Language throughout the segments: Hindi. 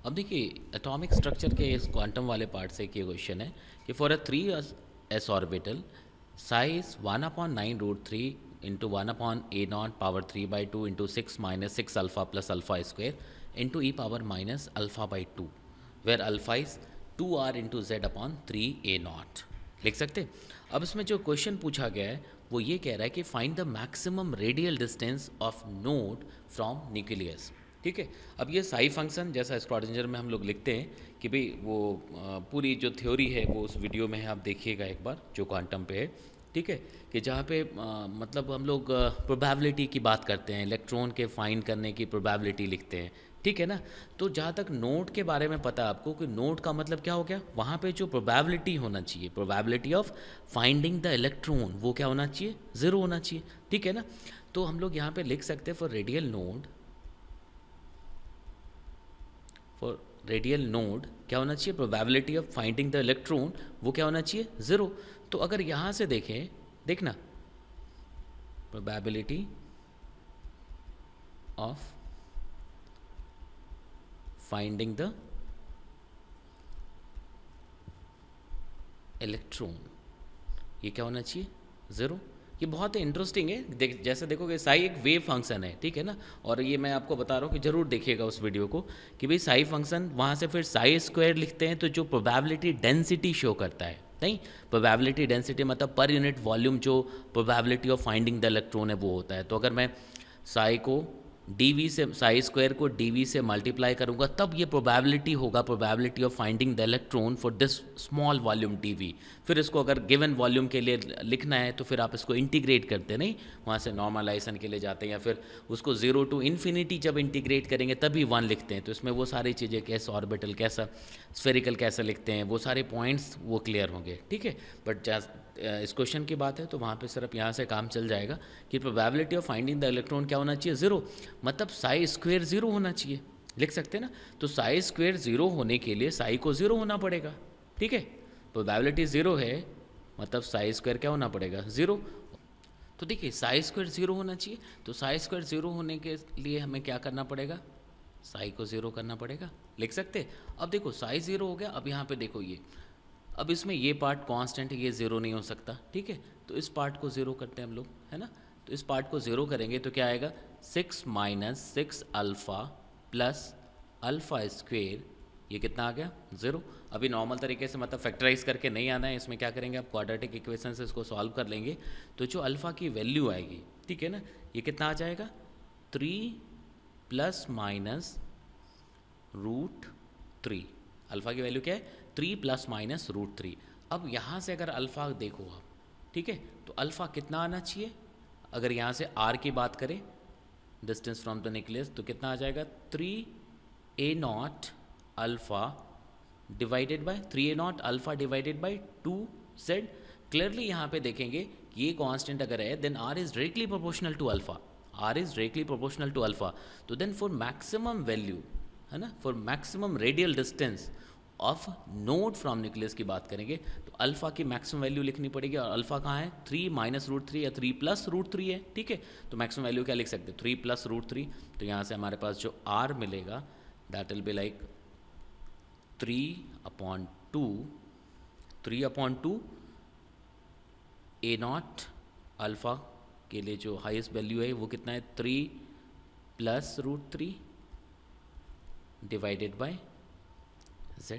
अब देखिए एटॉमिक स्ट्रक्चर के इस क्वांटम वाले पार्ट से एक ये क्वेश्चन है कि for a 3s orbital size 1/9√3 into 1/a0 ⁴ into 6 - 6 alpha plus alpha square into e⁻α/2 where alpha is 2r into z/3a0 लिख सकते। अब इसमें जो क्वेश्चन पूछा गया है वो ये कह रहा है कि find the maximum radial distance of node from nucleus. ठीक है, अब ये साई फंक्शन जैसा स्क्रॉडिंजर में हम लोग लिखते हैं कि भाई वो पूरी जो थ्योरी है वो उस वीडियो में है, आप देखिएगा एक बार जो क्वांटम पे है। ठीक है, कि जहाँ पे मतलब हम लोग प्रोबेबिलिटी की बात करते हैं, इलेक्ट्रॉन के फाइंड करने की प्रोबेबिलिटी लिखते हैं। ठीक है ना, तो जहाँ तक नोड के बारे में पता है आपको कि नोड का मतलब क्या हो गया, वहाँ पे जो प्रोबेबिलिटी होना चाहिए, probability of finding the electron, वो क्या होना चाहिए, ज़ीरो होना चाहिए। ठीक है ना, तो हम लोग यहाँ पे लिख सकते हैं फॉर रेडियल नोड क्या होना चाहिए, probability of finding the electron वो क्या होना चाहिए, ज़ीरो। तो अगर यहाँ से देखें, देखना probability of finding the electron ये क्या होना चाहिए, ज़ीरो। ये बहुत ही इंटरेस्टिंग है। जैसे देखोगे साई एक वेव फंक्शन है, ठीक है ना, और ये मैं आपको बता रहा हूँ कि ज़रूर देखिएगा उस वीडियो को कि भाई साई फंक्शन वहाँ से फिर साई स्क्वायर लिखते हैं तो जो प्रोबेबिलिटी डेंसिटी शो करता है, नहीं प्रोबेबिलिटी डेंसिटी मतलब पर यूनिट वॉल्यूम जो probability of finding the electron है वो होता है। तो अगर मैं साई को डी से साई स्क्वायर को डी से मल्टीप्लाई करूंगा तब ये प्रोबेबिलिटी होगा, probability of finding the electron for this small volume D. फिर इसको अगर गिवन वॉल्यूम के लिए लिखना है तो फिर आप इसको इंटीग्रेट करते नहीं, वहाँ से नॉर्मलाइजेशन के लिए जाते हैं या फिर उसको 0 टू इन्फिनिटी जब इंटीग्रेट करेंगे तभी 1 लिखते हैं। तो इसमें वो सारी चीज़ें कैसे ऑर्बिटल कैसा स्फेरिकल कैसे लिखते हैं वो सारे पॉइंट्स वो क्लियर होंगे। ठीक है, बट इस क्वेश्चन की बात है तो वहाँ पे सिर्फ यहाँ से काम चल जाएगा कि probability of finding the electron क्या होना चाहिए, ज़ीरो। मतलब साई स्क्वेयर ज़ीरो होना चाहिए, लिख सकते हैं ना। तो साई स्क्वेयर ज़ीरो होने के लिए साई को ज़ीरो होना पड़ेगा। ठीक है, प्रोबेबिलिटी ज़ीरो है मतलब साई स्क्वायर क्या होना पड़ेगा, ज़ीरो। तो देखिए साई स्क्वायर ज़ीरो होना चाहिए, तो साई स्क्वायर ज़ीरो होने के लिए हमें क्या करना पड़ेगा, साई को ज़ीरो करना पड़ेगा, लिख सकते। अब देखो साई ज़ीरो हो गया, अब यहाँ पे देखो ये, अब इसमें ये पार्ट कांस्टेंट है, ये ज़ीरो नहीं हो सकता। ठीक है, तो इस पार्ट को ज़ीरो करते हैं हम लोग, है ना। तो इस पार्ट को ज़ीरो करेंगे तो क्या आएगा, 6 - 6 अल्फ़ा प्लस अल्फ़ा स्क्वेयर, ये कितना आ गया, ज़ीरो। अभी नॉर्मल तरीके से मतलब फैक्टराइज करके नहीं आना है, इसमें क्या करेंगे आप क्वाड्रेटिक इक्वेशन से इसको सॉल्व कर लेंगे तो जो अल्फ़ा की वैल्यू आएगी, ठीक है ना, ये कितना आ जाएगा, 3 ± √3। अल्फ़ा की वैल्यू क्या है, 3 ± √3। अब यहाँ से अगर अल्फ़ा देखो आप, ठीक है, तो अल्फ़ा कितना आना चाहिए, अगर यहाँ से आर की बात करें डिस्टेंस फ्रॉम द न्यूक्लियस तो कितना आ जाएगा, 3a0 alpha divided by 3a0 alpha divided by 2z। Clearly यहाँ पे देखेंगे कि ये कांस्टेंट अगर है then r is directly proportional to alpha, r is directly proportional to alpha. तो देन फॉर मैक्सिमम वैल्यू, है ना, for maximum radial distance of node from nucleus की बात करेंगे तो अल्फ़ा की मैक्सिमम वैल्यू लिखनी पड़ेगी, और अल्फ़ा कहाँ है, 3 - √3 या 3 + √3 है। ठीक है, तो मैक्सिमम वैल्यू क्या लिख सकते हैं, 3 + √3। तो यहाँ से हमारे पास जो r मिलेगा that will be like 3/2 a0 alpha के लिए जो हाईएस्ट वैल्यू है वो कितना है, 3 + √3 डिवाइडेड बाय z,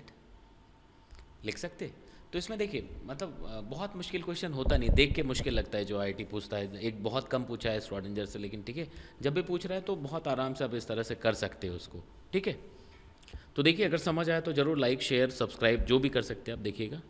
लिख सकते। तो इसमें देखिए मतलब बहुत मुश्किल क्वेश्चन होता नहीं, देख के मुश्किल लगता है जो आईआईटी पूछता है, एक बहुत कम पूछा है श्रोडिंगर से, लेकिन ठीक है जब भी पूछ रहा है तो बहुत आराम से आप इस तरह से कर सकते हो उसको। ठीक है, तो देखिए अगर समझ आया तो ज़रूर लाइक शेयर सब्सक्राइब जो भी कर सकते हैं आप देखिएगा।